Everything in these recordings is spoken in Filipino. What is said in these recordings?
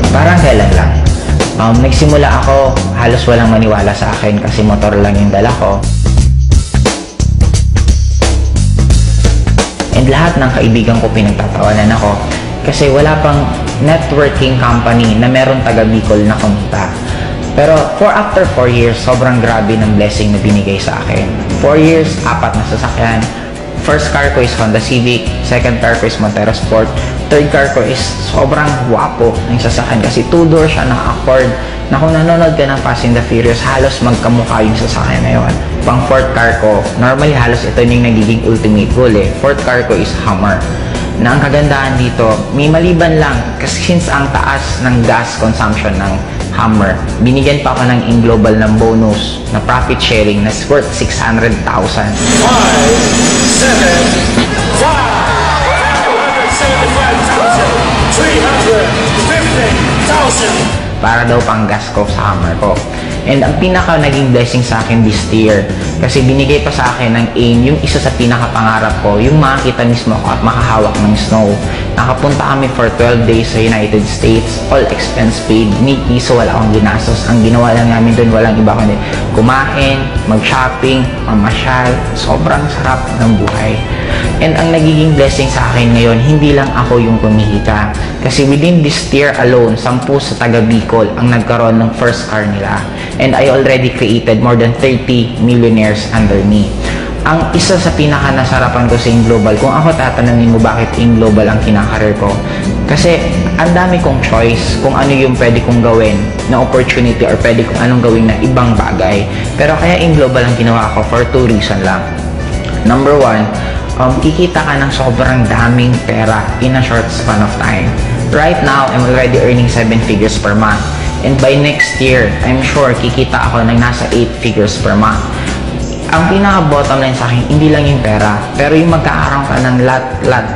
Parang kailan lang. Nagsimula ako, halos walang maniwala sa akin kasi motor lang yung dala ko. And lahat ng kaibigan ko pinagtatawanan ako kasi wala pang networking company na meron taga Bicol na kumita. Pero after 4 years, sobrang grabe ng blessing na binigay sa akin. 4 years, 4 na sasakyan. First car ko is Honda Civic, second car ko is Montero Sport, third car ko is sobrang guwapo ng sasakyan kasi 2-door siya naka-accord na kung nanonood ka ng Fast and the Furious, halos magkamukha yung sasakyan na yun. Pang fourth car ko, normally halos ito yung nagiging ultimate goal eh. Fourth car ko is Hummer. Na ang kagandahan dito, may maliban lang kasi since ang taas ng gas consumption ng Hummer, binigyan pa ako ng Inglobal ng bonus na profit sharing na worth 600,000. 575,350,000 para daw pang gas ko sa Hummer ko. And ang pinaka naging blessing sa akin this year, kasi binigay pa sa akin ng AIM, yung isa sa pinaka-pangarap ko, yung makakita mismo ako at makahawak ng snow. Nakapunta kami for 12 days sa United States, all expense paid, ni piso wala akong ginastos. Ang ginawa lang namin doon, walang iba kundi kumain, mag-shopping, mamasyal, sobrang sarap ng buhay. And ang nagiging blessing sa akin ngayon, hindi lang ako yung kumikita. Kasi within this year alone, 10 sa taga Bicol ang nagkaroon ng first car nila. And I already created more than 30 millionaires under me. Ang isa sa pinaka-nasarapan ko sa Inglobal, kung ako tatanungin mo bakit Inglobal ang kinakarir ko, kasi ang dami kong choice kung ano yung pwede kong gawin na opportunity or pwede kong anong gawin na ibang bagay. Pero kaya Inglobal ang ginawa ko for 2 reasons lang. Number 1, kikita ka ng sobrang daming pera in a short span of time. Right now, I'm already earning 7 figures per month. And by next year, I'm sure kikita ako ng nasa 8 figures per month. Ang pinaka-bottom line sa akin, hindi lang yung pera, pero yung magkakaroon ka ng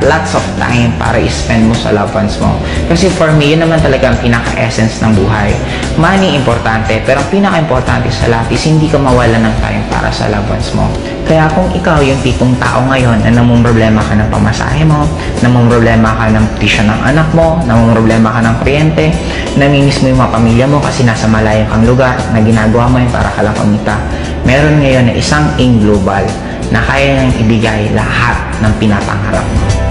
lots of time para i-spend mo sa loved ones mo. Kasi for me, yun naman talaga ang pinaka-essence ng buhay. Money, importante, pero ang pinaka-importante sa lahat is hindi ka mawala ng time para sa loved ones mo. Kaya kung ikaw yung tipong tao ngayon na namumroblema ka ng pamasahe mo, namumroblema ka ng tuition ng anak mo, namumroblema ka ng kuryente, namimiss mo yung mga pamilya mo kasi nasa malayong kang lugar na ginagawa mo yun para ka lang kumita, meron ngayon na isang Inglobal na kaya nang ibigay lahat ng pinapangarap mo.